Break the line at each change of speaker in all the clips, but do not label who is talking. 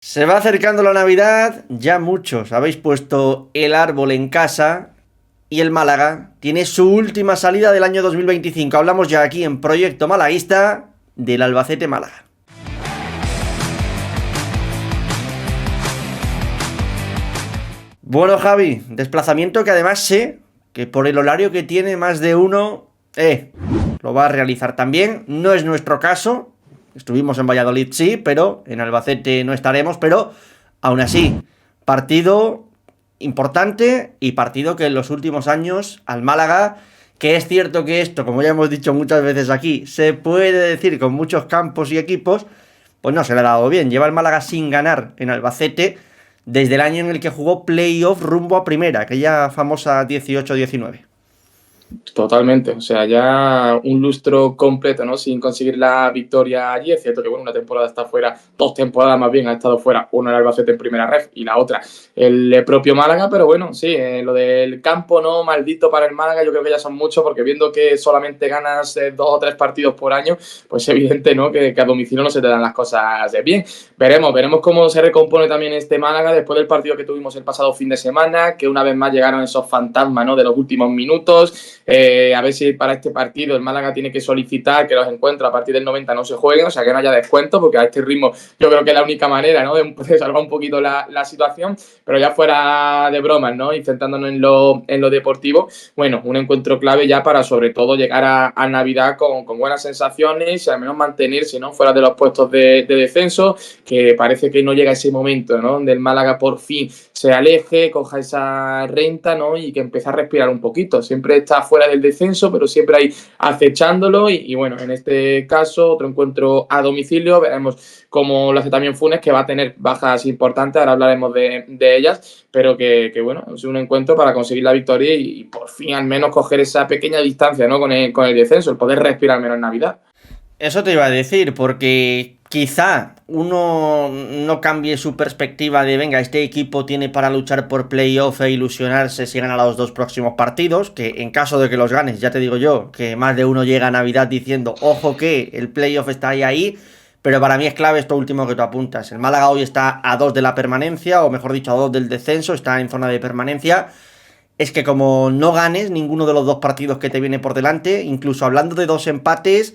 Se va acercando la Navidad, ya muchos habéis puesto el árbol en casa y el Málaga tiene su última salida del año 2025. Hablamos ya aquí en Proyecto Malaguista del Albacete Málaga. Bueno, Javi, desplazamiento que además sé que por el horario que tiene más de uno, lo va a realizar también. No es nuestro caso. Estuvimos en Valladolid, sí, pero en Albacete no estaremos, pero aún así, partido importante y partido que en los últimos años al Málaga, que es cierto que esto, como ya hemos dicho muchas veces aquí, se puede decir con muchos campos y equipos, pues no se le ha dado bien. Lleva el Málaga sin ganar en Albacete desde el año en el que jugó playoff rumbo a primera, aquella famosa 18-19.
Totalmente, o sea, ya un lustro completo, ¿no? Sin conseguir la victoria allí. Es cierto que, bueno, una temporada está fuera, 2 temporadas más bien ha estado fuera, una el Albacete en primera ref y la otra el propio Málaga, pero bueno, sí, lo del campo, ¿no? Maldito para el Málaga, yo creo que ya son muchos, porque viendo que solamente ganas 2 o 3 partidos por año, pues es evidente, ¿no? Que a domicilio no se te dan las cosas de bien. Veremos cómo se recompone también este Málaga después del partido que tuvimos el pasado fin de semana, que una vez más llegaron esos fantasmas, ¿no? De los últimos minutos. A ver si para este partido el Málaga tiene que solicitar que los encuentros a partir del 90 no se jueguen, o sea, que no haya descuento, porque a este ritmo yo creo que es la única manera, ¿no? de salvar un poquito la situación, pero ya fuera de bromas, ¿no? Y centrándonos en lo deportivo, bueno, un encuentro clave ya para sobre todo llegar a Navidad con buenas sensaciones y al menos mantenerse, ¿no? Fuera de los puestos de descenso, que parece que no llega ese momento, ¿no? Donde el Málaga por fin se aleje, coja esa renta, ¿no? Y que empiece a respirar un poquito. Siempre está fuera del descenso, pero siempre ahí acechándolo y bueno, en este caso otro encuentro a domicilio, veremos cómo lo hace también Funes, que va a tener bajas importantes, ahora hablaremos de ellas, pero que bueno, es un encuentro para conseguir la victoria y por fin al menos coger esa pequeña distancia, ¿no? con el descenso, el poder respirar menos en Navidad.
Eso te iba a decir, porque quizá uno no cambie su perspectiva de, venga, este equipo tiene para luchar por playoff e ilusionarse si gana los 2 próximos partidos, que en caso de que los ganes, ya te digo yo, que más de uno llega a Navidad diciendo, ojo que el playoff está ahí, pero para mí es clave esto último que tú apuntas. El Málaga hoy está a 2 de la permanencia, o mejor dicho, a 2 del descenso, está en zona de permanencia. Es que como no ganes ninguno de los 2 partidos que te viene por delante, incluso hablando de 2 empates,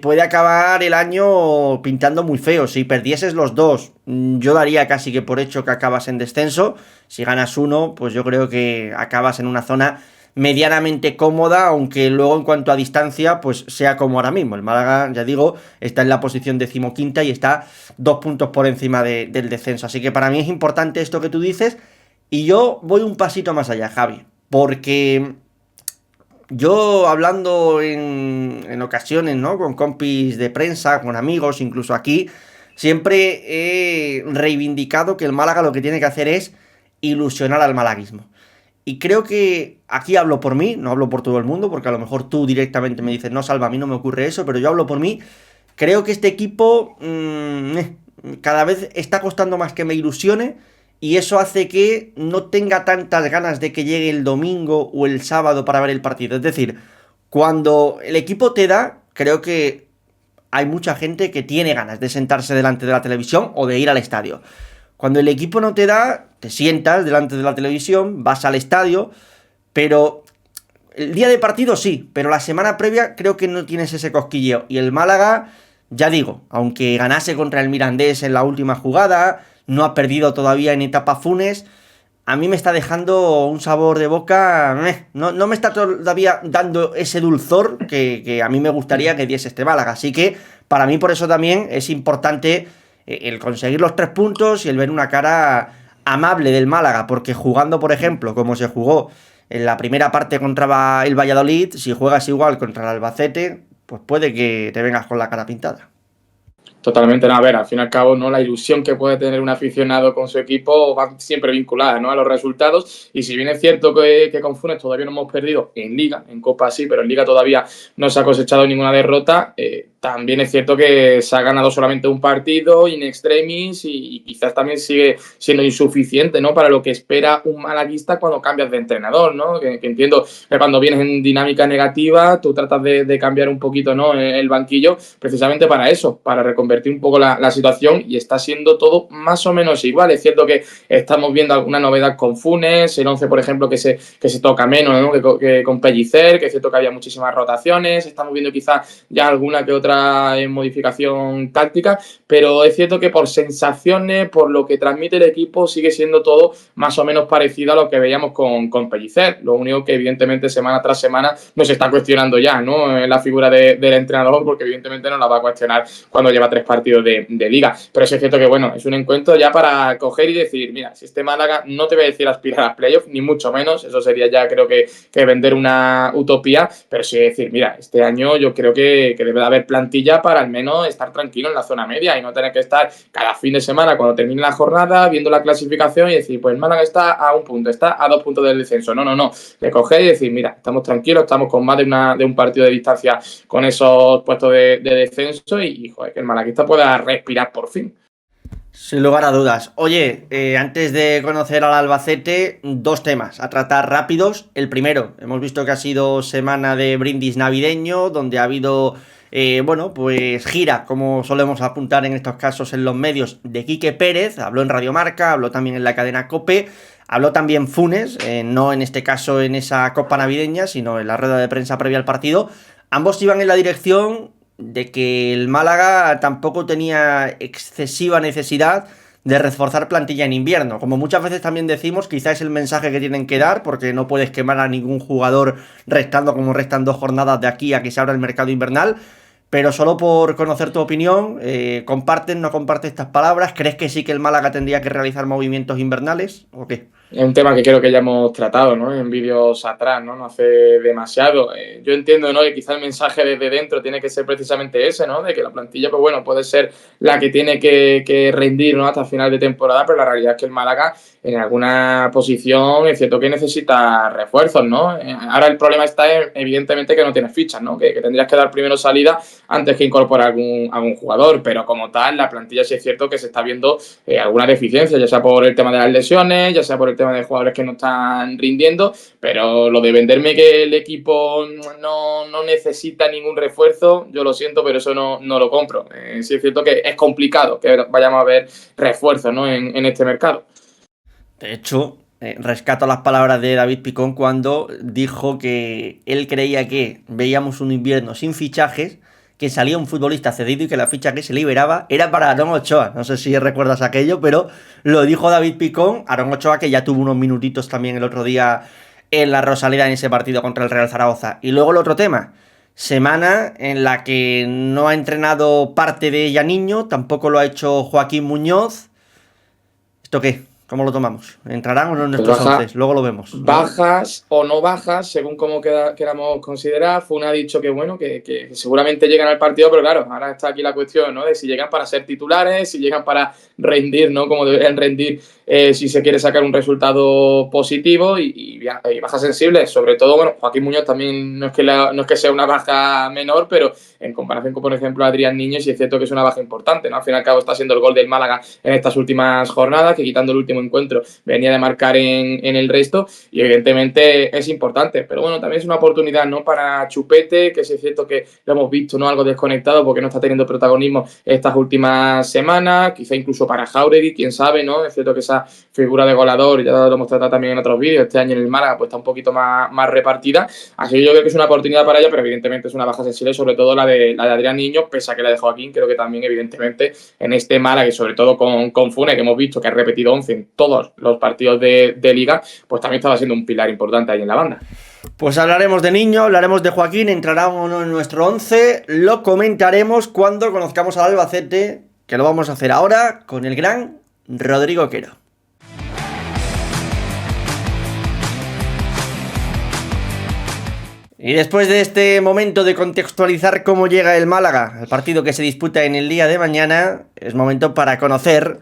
puede acabar el año pintando muy feo. Si perdieses los 2, yo daría casi que por hecho que acabas en descenso. Si ganas uno, pues yo creo que acabas en una zona medianamente cómoda, aunque luego en cuanto a distancia, pues sea como ahora mismo. El Málaga, ya digo, está en la posición 15ª y está 2 puntos por encima del descenso. Así que para mí es importante esto que tú dices. Y yo voy un pasito más allá, Javi, porque yo hablando en ocasiones, ¿no? Con compis de prensa, con amigos, incluso aquí, siempre he reivindicado que el Málaga lo que tiene que hacer es ilusionar al malaguismo. Y creo que aquí hablo por mí, no hablo por todo el mundo, porque a lo mejor tú directamente me dices, no, Salva, a mí no me ocurre eso, pero yo hablo por mí. Creo que este equipo cada vez está costando más que me ilusione. Y eso hace que no tenga tantas ganas de que llegue el domingo o el sábado para ver el partido. Es decir, cuando el equipo te da, creo que hay mucha gente que tiene ganas de sentarse delante de la televisión o de ir al estadio. Cuando el equipo no te da, te sientas delante de la televisión, vas al estadio, pero el día de partido sí, pero la semana previa creo que no tienes ese cosquilleo. Y el Málaga, ya digo, aunque ganase contra el Mirandés en la última jugada, no ha perdido todavía en etapa Funes, a mí me está dejando un sabor de boca, no me está todavía dando ese dulzor que a mí me gustaría que diese este Málaga. Así que para mí por eso también es importante el conseguir los 3 puntos y el ver una cara amable del Málaga, porque jugando, por ejemplo, como se jugó en la primera parte contra el Valladolid, si juegas igual contra el Albacete, pues puede que te vengas con la cara pintada.
Totalmente, no, a ver, al fin y al cabo, ¿no? La ilusión que puede tener un aficionado con su equipo va siempre vinculada, ¿no? A los resultados. Y si bien es cierto que con Funes todavía no hemos perdido en Liga, en Copa sí, pero en Liga todavía no se ha cosechado ninguna derrota, también es cierto que se ha ganado solamente un partido in extremis y quizás también sigue siendo insuficiente, ¿no?, para lo que espera un malaguista cuando cambias de entrenador, ¿no? Que entiendo que cuando vienes en dinámica negativa tú tratas de cambiar un poquito, ¿no?, el banquillo precisamente para eso, para reconvertir un poco la situación, y está siendo todo más o menos igual. Es cierto que estamos viendo alguna novedad con Funes, el 11, por ejemplo, que se toca menos, ¿no?, que con Pellicer, que es cierto que había muchísimas rotaciones, estamos viendo quizás ya alguna que otra modificación táctica, pero es cierto que por sensaciones, por lo que transmite el equipo, sigue siendo todo más o menos parecido a lo que veíamos con Pellicer. Lo único que evidentemente semana tras semana no se está cuestionando ya, ¿no?, la figura del entrenador, porque evidentemente no la va a cuestionar cuando lleva 3 partidos de liga. Pero sí es cierto que, bueno, es un encuentro ya para coger y decir, mira, si este Málaga, no te voy a decir aspirar a playoff, ni mucho menos, eso sería ya creo que vender una utopía, pero sí decir, mira, este año yo creo que debe de haber plantilla para al menos estar tranquilo en la zona media y no tener que estar cada fin de semana cuando termine la jornada viendo la clasificación y decir, pues Málaga está a 1 punto, está a 2 puntos del descenso. No, de coger y decir, mira, estamos tranquilos, estamos con más de un partido de distancia con esos puestos de descenso y joder, que el malaguista pueda respirar por fin.
Sin lugar a dudas. Oye, antes de conocer al Albacete, 2 temas a tratar rápidos. El primero, hemos visto que ha sido semana de brindis navideño, donde ha habido, bueno, pues gira, como solemos apuntar en estos casos en los medios, de Quique Pérez. Habló en Radio Marca, habló también en la cadena COPE, habló también Funes, no en este caso en esa copa navideña, sino en la rueda de prensa previa al partido. Ambos iban en la dirección de que el Málaga tampoco tenía excesiva necesidad de reforzar plantilla en invierno. Como muchas veces también decimos, quizás es el mensaje que tienen que dar, porque no puedes quemar a ningún jugador restando como restan 2 jornadas de aquí a que se abra el mercado invernal. Pero solo por conocer tu opinión, ¿compartes, no compartes estas palabras? ¿Crees que sí que el Málaga tendría que realizar movimientos invernales o qué?
Es un tema que creo que ya hemos tratado, ¿no?, en vídeos atrás, ¿no? No hace demasiado. Yo entiendo, ¿no?, que quizá el mensaje desde dentro tiene que ser precisamente ese, ¿no?, de que la plantilla, pues bueno, puede ser la que tiene que rendir, ¿no?, hasta final de temporada, pero la realidad es que el Málaga en alguna posición es cierto que necesita refuerzos, ¿no? Ahora el problema está evidentemente que no tienes fichas, ¿no?, que tendrías que dar primero salida antes que incorporar algún jugador, pero como tal, la plantilla sí es cierto que se está viendo alguna deficiencia, ya sea por el tema de las lesiones, ya sea por el tema de jugadores que no están rindiendo, pero lo de venderme que el equipo no necesita ningún refuerzo, yo lo siento, pero eso no lo compro. Sí es cierto que es complicado que vayamos a ver refuerzos, ¿no?, en este mercado.
De hecho, rescato las palabras de David Picón cuando dijo que él creía que veíamos un invierno sin fichajes, que salía un futbolista cedido y que la ficha que se liberaba era para Aarón Ochoa. No sé si recuerdas aquello, pero lo dijo David Picón. Aarón Ochoa, que ya tuvo unos minutitos también el otro día en la Rosaleda en ese partido contra el Real Zaragoza. Y luego el otro tema, semana en la que no ha entrenado parte de ella Niño, tampoco lo ha hecho Joaquín Muñoz. ¿Esto qué? ¿Cómo lo tomamos? ¿Entrarán o no en nuestros 11? Luego lo vemos, ¿no?
Bajas o no bajas, según como queramos considerar. Funa ha dicho que bueno, que seguramente llegan al partido, pero claro, ahora está aquí la cuestión, ¿no?, de si llegan para ser titulares, si llegan para rendir, ¿no?, como deberían rendir, si se quiere sacar un resultado positivo y bajas sensibles. Sobre todo, bueno, Joaquín Muñoz también no es que sea una baja menor, pero en comparación con, por ejemplo, Adrián Niño, sí es cierto que es una baja importante, ¿no? Al fin y al cabo está siendo el gol del Málaga en estas últimas jornadas, que quitando el último encuentro venía de marcar en el resto, y evidentemente es importante, pero bueno, también es una oportunidad, ¿no?, para Chupete, que sí es cierto que lo hemos visto, ¿no?, algo desconectado porque no está teniendo protagonismo estas últimas semanas, quizá incluso para Jáuregui, quién sabe, ¿no? Es cierto que esa figura de goleador, ya lo hemos tratado también en otros vídeos, este año en el Málaga pues está un poquito más repartida, así que yo creo que es una oportunidad para ella, pero evidentemente es una baja sensible, sobre todo la de Adrián Niño, pese a que la de Joaquín, creo que también evidentemente en este Málaga y sobre todo con Funes, que hemos visto que ha repetido 11 en todos los partidos de liga, pues también estaba siendo un pilar importante ahí en la banda.
Pues hablaremos de Niño, hablaremos de Joaquín, entrará o no en nuestro 11, lo comentaremos cuando conozcamos al Albacete, que lo vamos a hacer ahora con el gran Rodrigo Quero. Y después de este momento de contextualizar cómo llega el Málaga al partido que se disputa en el día de mañana, es momento para conocer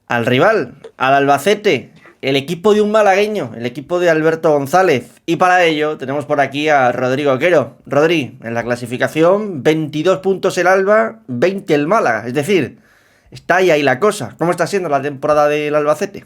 al rival, al Albacete, el equipo de un malagueño, el equipo de Alberto González. Y para ello tenemos por aquí a Rodrigo Quero. Rodri, en la clasificación, 22 puntos el Alba, 20 el Málaga. Es decir, está ahí la cosa. ¿Cómo está siendo la temporada del Albacete?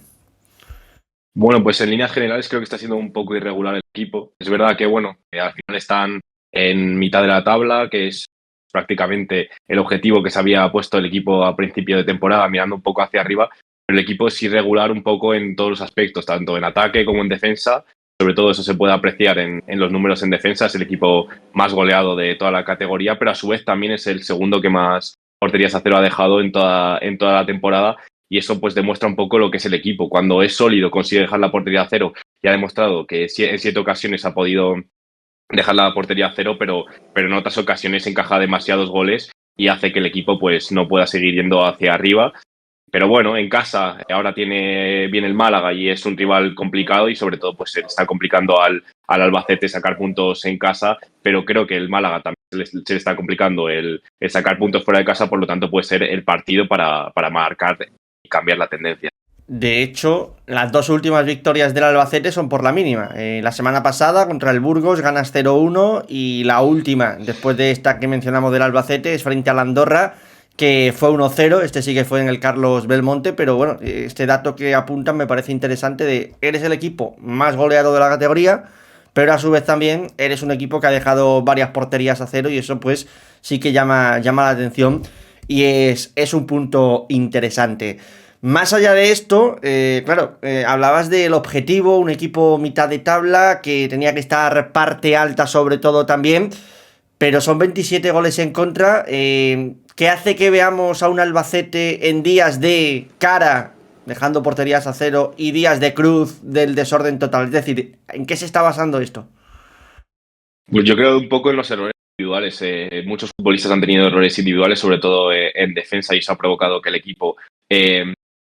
Bueno, pues en líneas generales creo que está siendo un poco irregular el equipo. Es verdad que, bueno, al final están en mitad de la tabla, que es prácticamente el objetivo que se había puesto el equipo a principio de temporada, mirando un poco hacia arriba, pero el equipo es irregular un poco en todos los aspectos, tanto en ataque como en defensa. Sobre todo eso se puede apreciar en los números en defensa. Es el equipo más goleado de toda la categoría, pero a su vez también es el segundo que más porterías a cero ha dejado en toda la temporada. Y eso pues demuestra un poco lo que es el equipo. Cuando es sólido, consigue dejar la portería a cero y ha demostrado que en 7 ocasiones ha podido dejar la portería a cero, pero en otras ocasiones encaja demasiados goles y hace que el equipo pues no pueda seguir yendo hacia arriba. Pero bueno, en casa ahora tiene bien el Málaga y es un rival complicado y sobre todo pues se le está complicando al Albacete sacar puntos en casa, pero creo que el Málaga también se le está complicando el sacar puntos fuera de casa, por lo tanto puede ser el partido para marcar y cambiar la tendencia.
De hecho, las dos últimas victorias del Albacete son por la mínima. La semana pasada contra el Burgos ganas 0-1 y la última, después de esta que mencionamos del Albacete, es frente al Andorra, que fue 1-0. Este sí que fue en el Carlos Belmonte, pero bueno, este dato que apuntan me parece interesante de eres el equipo más goleado de la categoría, pero a su vez también eres un equipo que ha dejado varias porterías a cero y eso pues sí que llama la atención y es un punto interesante. Más allá de esto, claro, hablabas del objetivo, un equipo mitad de tabla que tenía que estar parte alta sobre todo también, pero son 27 goles en contra, que hace que veamos a un Albacete en días de cara, dejando porterías a cero, y días de cruz del desorden total. Es decir, ¿en qué se está basando esto?
Pues yo creo un poco en los errores individuales. Muchos futbolistas han tenido errores individuales, sobre todo en defensa, y eso ha provocado que el equipo,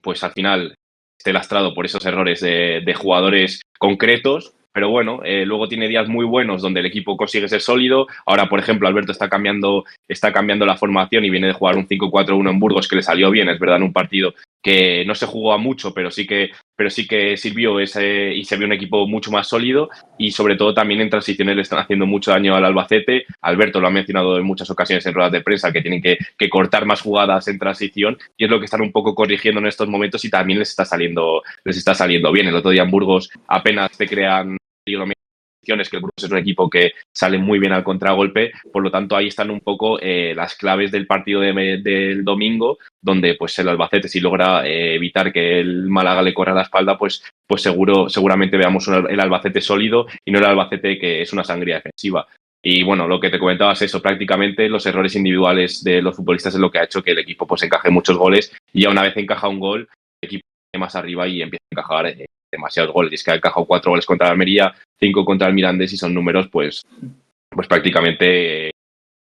pues al final, esté lastrado por esos errores de jugadores concretos. Pero bueno, luego tiene días muy buenos donde el equipo consigue ser sólido. Ahora, por ejemplo, Alberto está cambiando la formación y viene de jugar un 5-4-1 en Burgos que le salió bien, es verdad, en un partido que no se jugó a mucho, pero sí que sirvió y se vio un equipo mucho más sólido y sobre todo también en transiciones le están haciendo mucho daño al Albacete. Alberto lo ha mencionado en muchas ocasiones en ruedas de prensa que tienen que cortar más jugadas en transición y es lo que están un poco corrigiendo en estos momentos y también les está saliendo bien. El otro día en Burgos apenas te crean que el Burgos es un equipo que sale muy bien al contragolpe, por lo tanto ahí están un poco las claves del partido del domingo, donde pues el Albacete si logra evitar que el Málaga le corra la espalda, pues seguramente veamos el Albacete sólido y no el Albacete que es una sangría defensiva. Y bueno, lo que te comentaba es eso, prácticamente los errores individuales de los futbolistas es lo que ha hecho que el equipo pues encaje muchos goles y ya una vez encaja un gol, el equipo más arriba y empieza a encajar demasiados goles. Y es que ha encajado 4 goles contra el Almería, 5 contra el Mirandés y son números pues prácticamente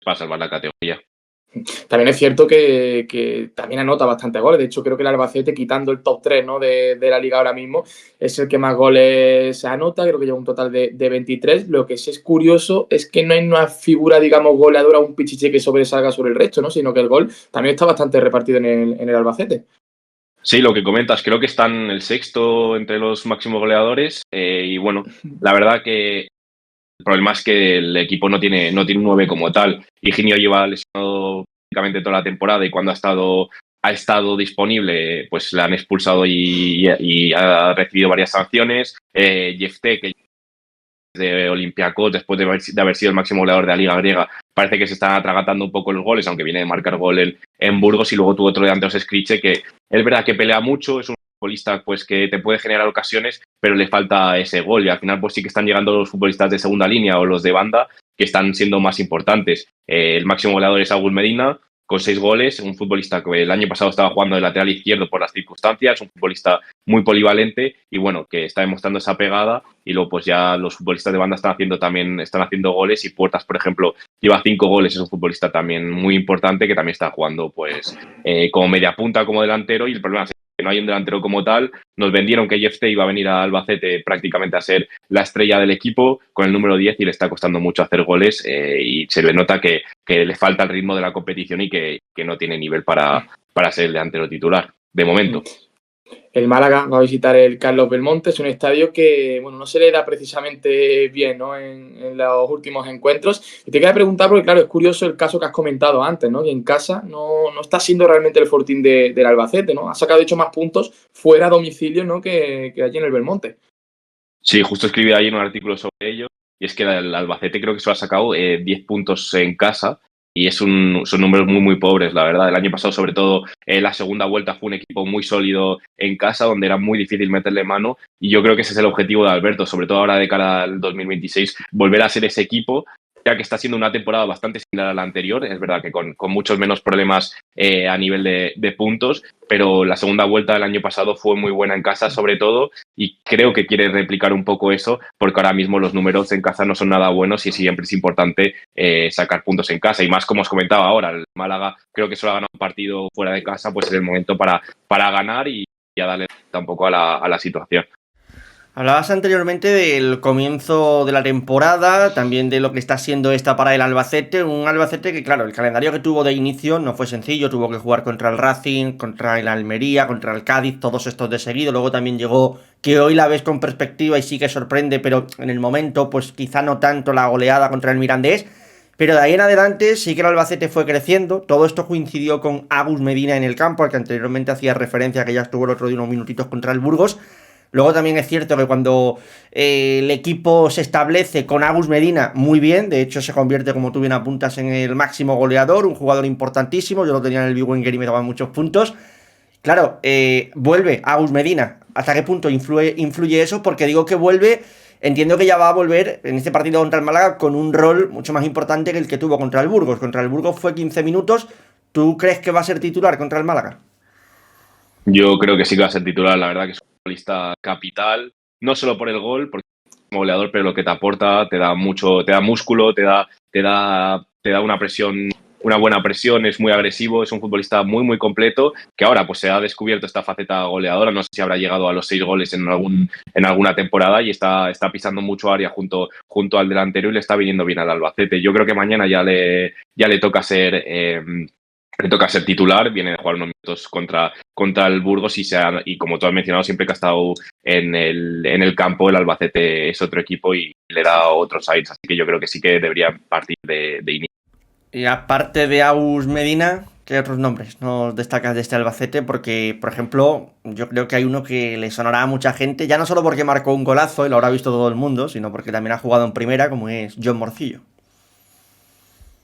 para salvar la categoría.
También es cierto que también anota bastante goles. De hecho, creo que el Albacete, quitando el top 3, ¿no? de la liga ahora mismo, es el que más goles anota. Creo que lleva un total de 23. Lo que sí es curioso es que no hay una figura, digamos, goleadora, un pichiche que sobresalga sobre el resto, ¿no? Sino que el gol también está bastante repartido en el Albacete.
Sí, lo que comentas, creo que están el sexto entre los máximos goleadores y bueno, la verdad que el problema es que el equipo no tiene un 9 como tal. Higinio lleva lesionado prácticamente toda la temporada y cuando ha estado disponible, pues le han expulsado y ha recibido varias sanciones. Jefté, que de Olympiacos, después de haber sido el máximo goleador de la Liga Griega, parece que se está atragantando un poco los goles, aunque viene de marcar gol en Burgos y luego tuvo otro delantero, Skriche, que es verdad que pelea mucho, es un futbolista pues que te puede generar ocasiones, pero le falta ese gol y al final pues sí que están llegando los futbolistas de segunda línea o los de banda que están siendo más importantes. El máximo goleador es Saúl Medina, con 6 goles, un futbolista que el año pasado estaba jugando de lateral izquierdo por las circunstancias, un futbolista muy polivalente y bueno, que está demostrando esa pegada y luego pues ya los futbolistas de banda están haciendo goles y Puertas, por ejemplo, lleva 5 goles, es un futbolista también muy importante que también está jugando pues como media punta, como delantero y el problema es que no hay un delantero como tal. Nos vendieron que Jefté iba a venir a Albacete prácticamente a ser la estrella del equipo con el número 10 y le está costando mucho hacer goles y se le nota que le falta el ritmo de la competición y que no tiene nivel para ser el delantero titular, de momento.
El Málaga va a visitar el Carlos Belmonte, es un estadio que bueno, no se le da precisamente bien, ¿no? en los últimos encuentros. Y te quería preguntar, porque claro, es curioso el caso que has comentado antes, ¿no? Que en casa no está siendo realmente el fortín del Albacete, ¿no? Ha sacado de hecho más puntos fuera a domicilio, ¿no? que allí en el Belmonte.
Sí, justo escribí ahí un artículo sobre ello, y es que el Albacete creo que se lo ha sacado 10 puntos en casa, y son números muy, muy pobres, la verdad. El año pasado, sobre todo, la segunda vuelta fue un equipo muy sólido en casa, donde era muy difícil meterle mano, y yo creo que ese es el objetivo de Alberto, sobre todo ahora de cara al 2026, volver a ser ese equipo, ya que está siendo una temporada bastante similar a la anterior. Es verdad que con muchos menos problemas a nivel de puntos, pero la segunda vuelta del año pasado fue muy buena en casa, sobre todo, y creo que quiere replicar un poco eso, porque ahora mismo los números en casa no son nada buenos y siempre es importante sacar puntos en casa. Y más como os comentaba ahora, el Málaga creo que solo ha ganado un partido fuera de casa, pues es el momento para ganar y a darle un poco a la situación.
Hablabas anteriormente del comienzo de la temporada, también de lo que está siendo esta para el Albacete, un Albacete que, claro, el calendario que tuvo de inicio no fue sencillo, tuvo que jugar contra el Racing, contra el Almería, contra el Cádiz, todos estos de seguido, luego también llegó que hoy la ves con perspectiva y sí que sorprende, pero en el momento pues quizá no tanto la goleada contra el Mirandés, pero de ahí en adelante sí que el Albacete fue creciendo, todo esto coincidió con Agus Medina en el campo, al que anteriormente hacía referencia, que ya estuvo el otro día unos minutitos contra el Burgos. Luego también es cierto que cuando el equipo se establece con Agus Medina, muy bien, de hecho se convierte, como tú bien apuntas, en el máximo goleador, un jugador importantísimo, yo lo tenía en el Big Wenger y me daban muchos puntos. Claro, vuelve Agus Medina, ¿hasta qué punto influye eso? Porque digo que vuelve, entiendo que ya va a volver en este partido contra el Málaga con un rol mucho más importante que el que tuvo contra el Burgos. Contra el Burgos fue 15 minutos, ¿tú crees que va a ser titular contra el Málaga?
Yo creo que sí que va a ser titular, la verdad que es un futbolista capital, no solo por el gol, porque es como goleador, pero lo que te aporta, te da mucho, te da músculo, te da una presión, una buena presión, es muy agresivo, es un futbolista muy, muy completo, que ahora pues se ha descubierto esta faceta goleadora, no sé si habrá llegado a los 6 goles en alguna temporada, y está pisando mucho área junto al delantero y le está viniendo bien al Albacete. Yo creo que mañana ya le toca ser titular, viene de jugar unos minutos contra el Burgos y como tú has mencionado, siempre que ha estado en el campo, el Albacete es otro equipo y le da otros aires, así que yo creo que sí que debería partir de inicio.
Y aparte de Agus Medina, ¿qué otros nombres nos destacas de este Albacete? Porque, por ejemplo, yo creo que hay uno que le sonará a mucha gente, ya no solo porque marcó un golazo y lo habrá visto todo el mundo, sino porque también ha jugado en primera, como es John Morcillo.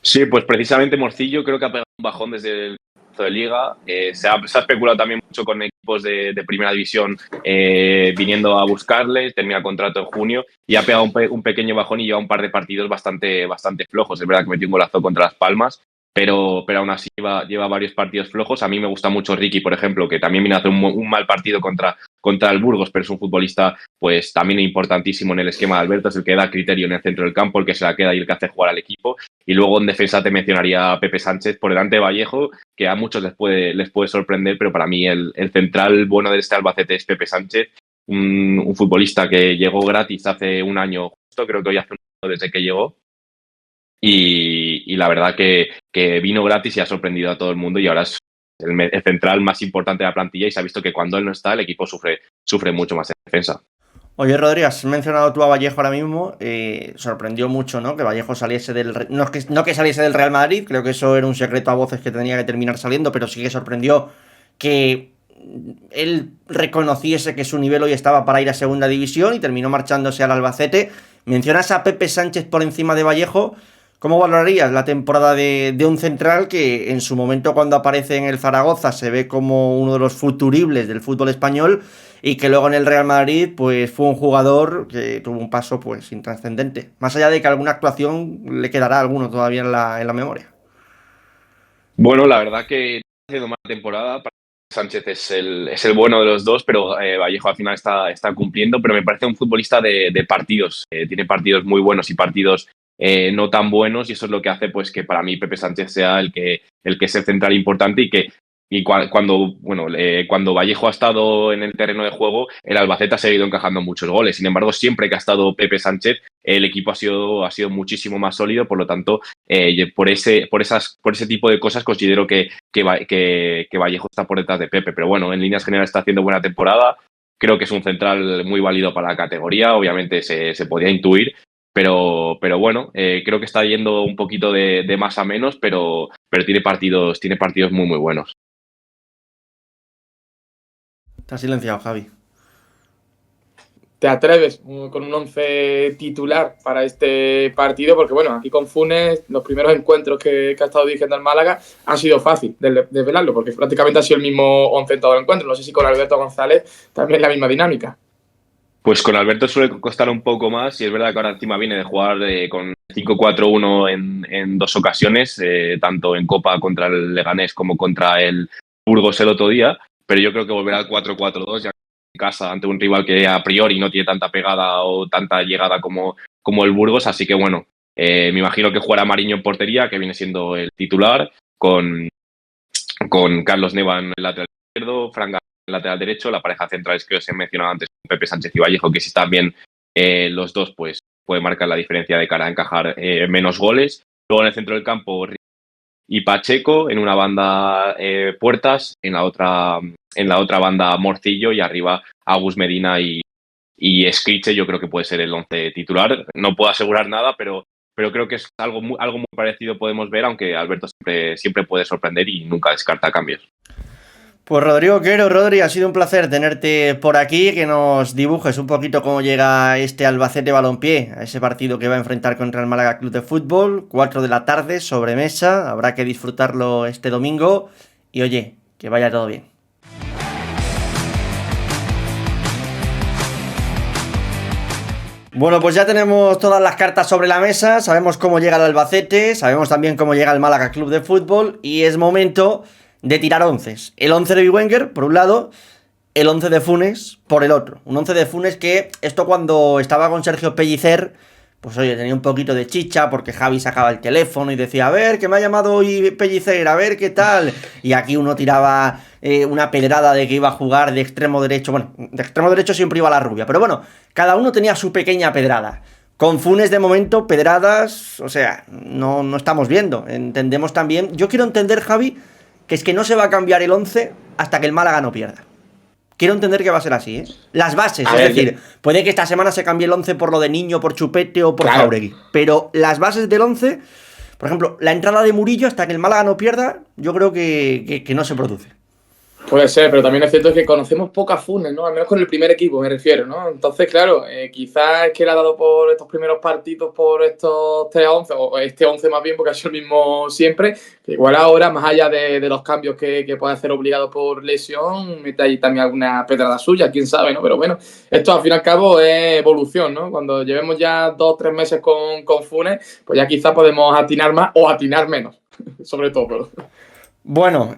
Sí, pues precisamente Morcillo creo que ha pegado un bajón desde el comienzo de Liga. Se ha especulado también mucho con equipos de primera división viniendo a buscarle, termina el contrato en junio y ha pegado un pequeño bajón y lleva un par de partidos bastante, bastante flojos. Es verdad que metió un golazo contra Las Palmas, pero aún así lleva varios partidos flojos. A mí me gusta mucho Ricky, por ejemplo, que también viene a hacer un mal partido contra el Burgos, pero es un futbolista pues también importantísimo en el esquema de Alberto, es el que da criterio en el centro del campo, el que se la queda y el que hace jugar al equipo. Y luego en defensa te mencionaría a Pepe Sánchez por delante de Vallejo, que a muchos les puede sorprender, pero para mí el central bueno de este Albacete es Pepe Sánchez, un futbolista que llegó gratis hace un año justo, creo que hoy hace un año desde que llegó, y la verdad que vino gratis y ha sorprendido a todo el mundo y ahora es el central más importante de la plantilla y se ha visto que cuando él no está el equipo sufre mucho más en defensa.
Oye, Rodríguez, has mencionado tú a Vallejo ahora mismo, sorprendió mucho, ¿no? Que Vallejo saliese no que saliese del Real Madrid, creo que eso era un secreto a voces que tenía que terminar saliendo, pero sí que sorprendió que él reconociese que su nivel hoy estaba para ir a segunda división y terminó marchándose al Albacete. Mencionas a Pepe Sánchez por encima de Vallejo. ¿Cómo valorarías la temporada de un central que en su momento cuando aparece en el Zaragoza se ve como uno de los futuribles del fútbol español y que luego en el Real Madrid pues fue un jugador que tuvo un paso pues intrascendente? Más allá de que alguna actuación le quedará a alguno todavía en la memoria.
Bueno, la verdad que está haciendo mala temporada. Sánchez es el bueno de los dos, pero Vallejo al final está cumpliendo, pero me parece un futbolista de partidos. Tiene partidos muy buenos y partidos no tan buenos, y eso es lo que hace pues que para mí Pepe Sánchez sea el que es el central importante y que Y cuando Vallejo ha estado en el terreno de juego, el Albacete ha seguido encajando muchos goles. Sin embargo, siempre que ha estado Pepe Sánchez, el equipo ha sido muchísimo más sólido. Por lo tanto, por ese tipo de cosas considero que Vallejo está por detrás de Pepe. Pero bueno, en líneas generales está haciendo buena temporada. Creo que es un central muy válido para la categoría. Obviamente se podía intuir. Pero bueno, creo que está yendo un poquito de más a menos, pero tiene partidos muy, muy buenos.
Está silenciado, Javi.
¿Te atreves con un 11 titular para este partido? Porque bueno, aquí con Funes, los primeros encuentros que ha estado dirigiendo el Málaga ha sido fácil desvelarlo, porque prácticamente ha sido el mismo 11 en todo el encuentro. No sé si con Alberto González también la misma dinámica.
Pues con Alberto suele costar un poco más, y es verdad que ahora encima viene de jugar con 5-4-1 en 2 ocasiones, tanto en Copa contra el Leganés como contra el Burgos el otro día, pero yo creo que volverá al 4-4-2 ya en casa ante un rival que a priori no tiene tanta pegada o tanta llegada como el Burgos, así que bueno, me imagino que jugará Mariño en portería, que viene siendo el titular, con Carlos Neva en el lateral izquierdo, Fran García en el lateral derecho, la pareja central que os he mencionado antes, Pepe Sánchez y Vallejo, que si están bien los dos, pues puede marcar la diferencia de cara a encajar menos goles. Luego en el centro del campo y Pacheco, en una banda Puertas, en la otra banda Morcillo, y arriba Agus Medina y Escriche. Yo creo que puede ser el 11 titular. No puedo asegurar nada, pero creo que es algo muy parecido podemos ver, aunque Alberto siempre puede sorprender y nunca descarta cambios.
Pues Rodrigo Quero, Rodri, ha sido un placer tenerte por aquí, que nos dibujes un poquito cómo llega este Albacete Balompié a ese partido que va a enfrentar contra el Málaga Club de Fútbol, 4 de la tarde, sobremesa, habrá que disfrutarlo este domingo, y oye, que vaya todo bien. Bueno, pues ya tenemos todas las cartas sobre la mesa, sabemos cómo llega el Albacete, sabemos también cómo llega el Málaga Club de Fútbol, y es momento de tirar onces. El 11 de Biwenger, por un lado, el 11 de Funes, por el otro. Un 11 de Funes que, esto cuando estaba con Sergio Pellicer, pues oye, tenía un poquito de chicha, porque Javi sacaba el teléfono y decía, a ver, que me ha llamado hoy Pellicer, a ver qué tal. Y aquí uno tiraba una pedrada de que iba a jugar de extremo derecho. Bueno, de extremo derecho siempre iba la rubia, pero bueno, cada uno tenía su pequeña pedrada. Con Funes, de momento, pedradas, o sea, no estamos viendo. Entendemos también, yo quiero entender, Javi, que es que no se va a cambiar el 11 hasta que el Málaga no pierda. Quiero entender que va a ser así, ¿eh? Las bases, es decir, puede que esta semana se cambie el 11 por lo de Niño, por Chupete o por Jauregui, pero las bases del 11, por ejemplo, la entrada de Murillo hasta que el Málaga no pierda, yo creo que no se produce.
Puede ser, pero también es cierto que conocemos pocas Funes, ¿no? Al menos con el primer equipo, me refiero, ¿no? Entonces, claro, quizás es que le ha dado por estos primeros partidos, por estos 3-11, o este 11 más bien, porque ha sido el mismo siempre, que igual ahora, más allá de los cambios que puede hacer obligado por lesión, mete ahí también alguna pedrada suya, quién sabe, ¿no? Pero bueno, esto al fin y al cabo es evolución, ¿no? Cuando llevemos ya 2 o 3 meses con Funes, pues ya quizás podemos atinar más o atinar menos, sobre todo.
Bueno,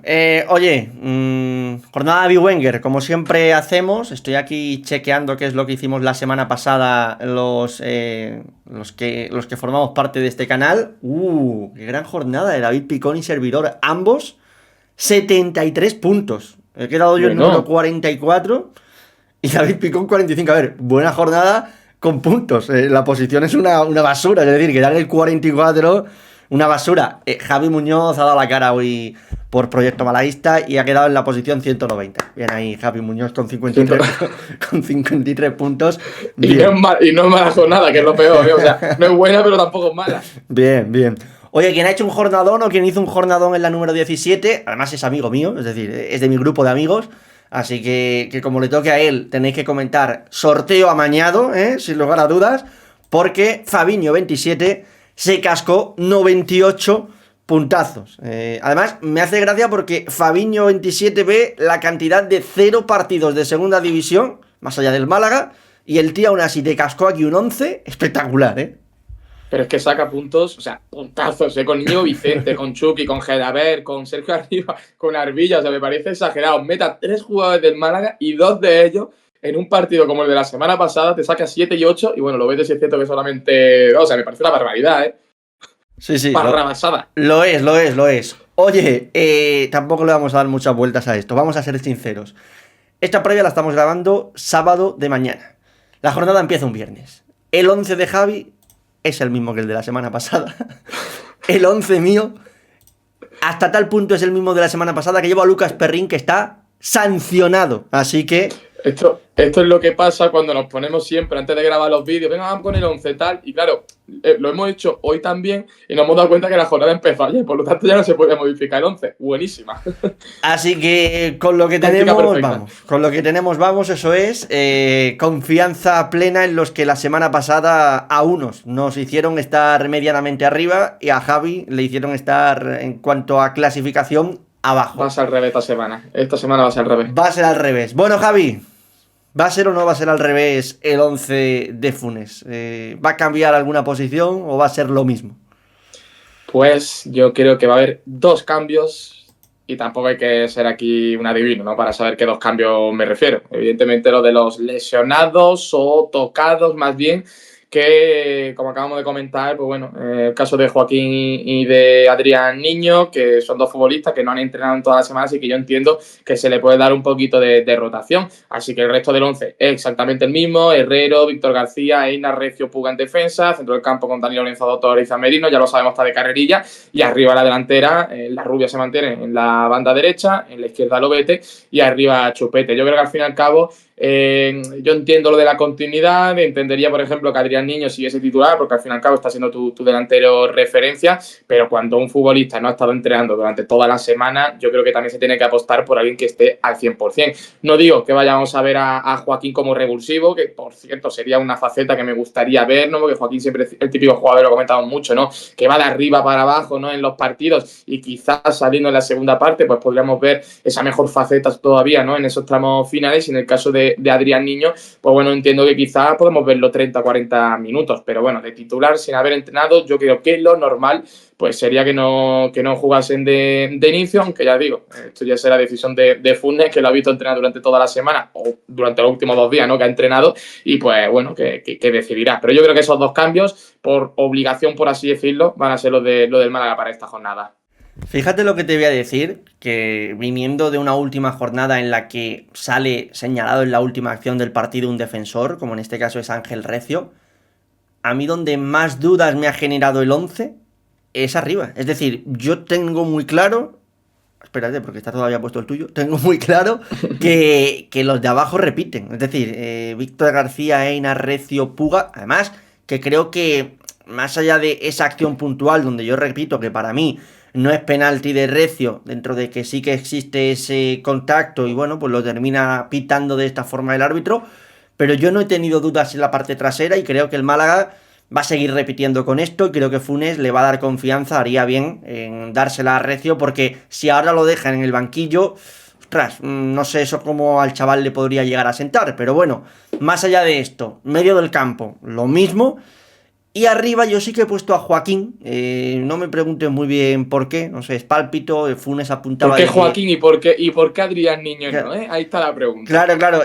oye, jornada de Biwenger, como siempre hacemos. Estoy aquí chequeando qué es lo que hicimos la semana pasada los que formamos parte de este canal. Qué gran jornada de David Picón y servidor, ambos 73 puntos. He quedado yo en número 44 y David Picón 45. A ver, buena jornada con puntos. La posición es una basura, es decir, quedar en el 44, una basura. Javi Muñoz ha dado la cara hoy por Proyecto Malaguista y ha quedado en la posición 190. Bien ahí, Javi Muñoz con 53 puntos.
Y no es mala jornada, que es lo peor, ¿eh? O sea, no es buena, pero tampoco es mala.
Bien. Oye, quien ha hecho un jornadón o quien hizo un jornadón en la número 17, además es amigo mío, es decir, es de mi grupo de amigos, así que como le toque a él, tenéis que comentar sorteo amañado, sin lugar a dudas, porque Fabiño 27 se cascó 98 puntazos. Además, me hace gracia porque Fabiño 27 ve la cantidad de 0 partidos de segunda división, más allá del Málaga, y el tío aún así te cascó aquí un 11 espectacular, ¿eh?
Pero es que saca puntos, o sea, puntazos, con Niño Vicente, con Chucky, con Gedaver, con Sergio Arriba, con Arvilla, o sea, me parece exagerado. Meta 3 jugadores del Málaga y 2 de ellos en un partido como el de la semana pasada, te saca 7 y 8, y bueno, lo ves de 7 que solamente... O sea, me parece una barbaridad, ¿eh?
Sí.
Parrabasada.
Lo es. Oye, tampoco le vamos a dar muchas vueltas a esto, vamos a ser sinceros. Esta previa la estamos grabando sábado de mañana. La jornada empieza un viernes. El 11 de Javi es el mismo que el de la semana pasada. El 11 mío, hasta tal punto es el mismo de la semana pasada que llevo a Lucas Perrín, que está sancionado. Así que...
Esto es lo que pasa cuando nos ponemos siempre, antes de grabar los vídeos, venga, vamos con el 11 tal, y claro, lo hemos hecho hoy también y nos hemos dado cuenta que la jornada empezó ayer, por lo tanto ya no se puede modificar el 11. Buenísima.
Así que con lo que tenemos, vamos. Con lo que tenemos, vamos, eso es confianza plena en los que la semana pasada a unos nos hicieron estar medianamente arriba y a Javi le hicieron estar, en cuanto a clasificación, abajo.
Va a ser al revés esta semana. Esta semana va a ser al revés.
Va a ser al revés. Bueno, Javi, ¿va a ser o no va a ser al revés el 11 de Funes? ¿Va a cambiar alguna posición o va a ser lo mismo?
Pues yo creo que va a haber dos cambios y tampoco hay que ser aquí un adivino, ¿no? Para saber qué dos cambios me refiero. Evidentemente lo de los lesionados o tocados más bien, que como acabamos de comentar, pues bueno, el caso de Joaquín y de Adrián Niño, que son dos futbolistas que no han entrenado en toda la semana, así que yo entiendo que se le puede dar un poquito de rotación. Así que el resto del 11 es exactamente el mismo: Herrero, Víctor García, Einar, Recio, Puga en defensa, centro del campo con Dani Lorenzo, Doctor, Izan Merino, ya lo sabemos, está de carrerilla, y arriba la delantera, la Rubia se mantiene en la banda derecha, en la izquierda Lobete y arriba Chupete. Yo creo que al fin y al cabo, yo entiendo lo de la continuidad, entendería, por ejemplo, que Adrián Niño siguiese titular, porque al fin y al cabo está siendo tu delantero referencia, pero cuando un futbolista no ha estado entrenando durante toda la semana, yo creo que también se tiene que apostar por alguien que esté al 100%. No digo que vayamos a ver a Joaquín como revulsivo, que por cierto sería una faceta que me gustaría ver, ¿no? Porque Joaquín siempre es el típico jugador, lo comentamos mucho, ¿no? Que va de arriba para abajo, ¿no? En los partidos, y quizás saliendo en la segunda parte, pues podríamos ver esa mejor faceta todavía, ¿no? En esos tramos finales. Y en el caso de Adrián Niño, pues bueno, entiendo que quizás podemos verlo 30-40 minutos, pero bueno, de titular sin haber entrenado, yo creo que lo normal pues sería que no jugasen de inicio, aunque ya digo, esto ya será decisión de Funes, que lo ha visto entrenar durante toda la semana o durante los últimos 2 días, ¿no? Que ha entrenado, y pues bueno, que decidirá. Pero yo creo que esos dos cambios, por obligación, por así decirlo, van a ser los del Málaga para esta jornada.
Fíjate lo que te voy a decir, que viniendo de una última jornada en la que sale señalado en la última acción del partido un defensor, como en este caso es Ángel Recio, a mí donde más dudas me ha generado el 11 es arriba. Es decir, yo tengo muy claro, espérate porque está todavía puesto el tuyo, tengo muy claro que los de abajo repiten. Es decir, Víctor García, Einar, Recio, Puga, además que creo que más allá de esa acción puntual, donde yo repito que para mí no es penalti de Recio, dentro de que sí que existe ese contacto y bueno, pues lo termina pitando de esta forma el árbitro, pero yo no he tenido dudas en la parte trasera y creo que el Málaga va a seguir repitiendo con esto y creo que Funes le va a dar confianza, haría bien en dársela a Recio, porque si ahora lo dejan en el banquillo, ostras, no sé eso cómo al chaval le podría llegar a sentar, pero bueno, más allá de esto, medio del campo, lo mismo. Y arriba yo sí que he puesto a Joaquín, no me pregunten muy bien por qué, no sé, es pálpito, Funes apuntaba...
¿Por qué Joaquín y por qué Adrián Niño no? Ahí está la pregunta.
Claro,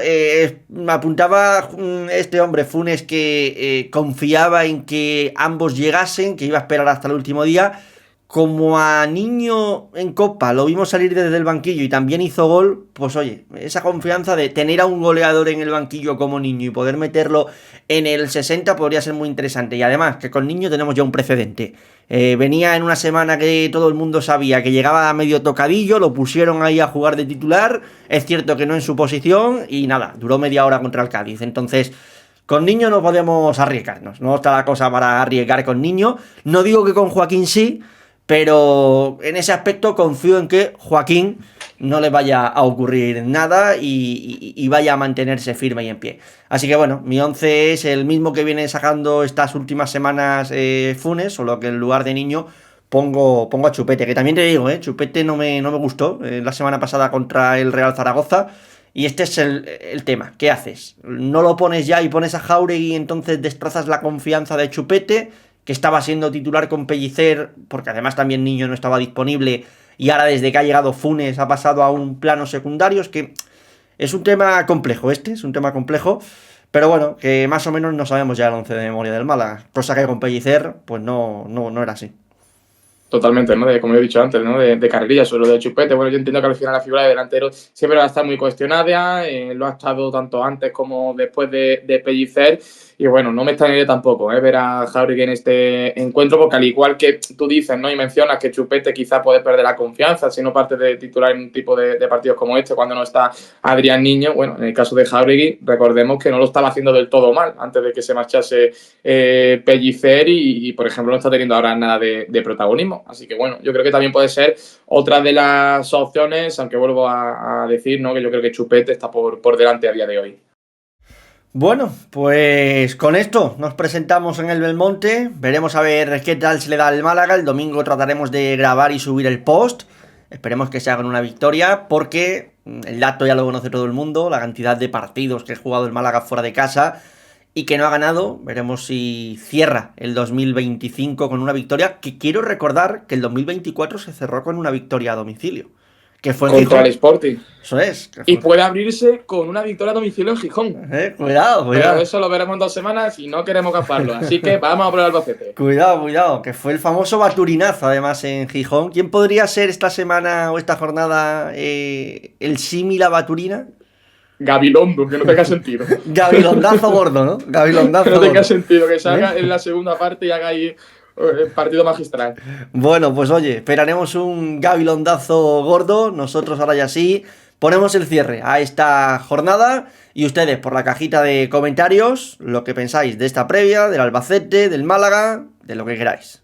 me apuntaba este hombre, Funes, que confiaba en que ambos llegasen, que iba a esperar hasta el último día. Como a Niño en Copa lo vimos salir desde el banquillo y también hizo gol, pues oye, esa confianza de tener a un goleador en el banquillo como Niño y poder meterlo en el 60 podría ser muy interesante. Y además que con Niño tenemos ya un precedente. Venía en una semana que todo el mundo sabía que llegaba a medio tocadillo, lo pusieron ahí a jugar de titular, es cierto que no en su posición y nada, duró media hora contra el Cádiz. Entonces... con Niño no podemos arriesgarnos, no está la cosa para arriesgar con Niño. No digo que con Joaquín sí, pero en ese aspecto confío en que Joaquín no le vaya a ocurrir nada y vaya a mantenerse firme y en pie. Así que bueno, mi 11 es el mismo que viene sacando estas últimas semanas Funes, solo que en lugar de Niño pongo a Chupete, que también te digo, Chupete no me gustó la semana pasada contra el Real Zaragoza. Y este es el tema, ¿qué haces? No lo pones ya y pones a Jauregui y entonces destrozas la confianza de Chupete, que estaba siendo titular con Pellicer, porque además también Niño no estaba disponible, y ahora desde que ha llegado Funes ha pasado a un plano secundario. Es que es un tema complejo es un tema complejo, pero bueno, que más o menos no sabemos ya el 11 de memoria del Málaga, cosa que con Pellicer pues no era así.
Totalmente, ¿no? Como he dicho antes, ¿no? De carrerilla, sobre lo de Chupete. Bueno, yo entiendo que al final la figura de delantero siempre va a estar muy cuestionada, lo ha estado tanto antes como después de Pellicer. Y bueno, no me extrañaría tampoco ver a Jáuregui en este encuentro, porque al igual que tú dices, ¿no? Y mencionas que Chupete quizá puede perder la confianza si no parte de titular en un tipo de partidos como este, cuando no está Adrián Niño. Bueno, en el caso de Jáuregui, recordemos que no lo estaba haciendo del todo mal antes de que se marchase Pellicer y, por ejemplo, no está teniendo ahora nada de protagonismo. Así que bueno, yo creo que también puede ser otra de las opciones, aunque vuelvo a decir, ¿no? Que yo creo que Chupete está por delante a día de hoy.
Bueno, pues con esto nos presentamos en el Belmonte, veremos a ver qué tal se le da al Málaga, el domingo trataremos de grabar y subir el post, esperemos que se hagan una victoria, porque el dato ya lo conoce todo el mundo, la cantidad de partidos que ha jugado el Málaga fuera de casa y que no ha ganado, veremos si cierra el 2025 con una victoria, que quiero recordar que el 2024 se cerró con una victoria a domicilio, que fue en
Contra
Gijón.
el Sporting.
Eso es.
Y puede abrirse con una victoria a domicilio en Gijón.
Cuidado.
Pero eso lo veremos en 2 semanas y no queremos gafarlo. Así que vamos a por el Albacete.
Cuidado, que fue el famoso baturinazo además en Gijón. ¿Quién podría ser esta semana o esta jornada el símil a Baturina?
Gabilondo, que no tenga sentido.
Gabilondazo gordo, ¿no? Gabilondazo
que no tenga
gordo.
sentido, que salga en la segunda parte y haga ahí el partido magistral.
Bueno, pues oye, esperaremos un gabilondazo gordo. Nosotros ahora ya sí ponemos el cierre a esta jornada. Y ustedes por la cajita de comentarios lo que pensáis de esta previa, del Albacete, del Málaga, de lo que queráis.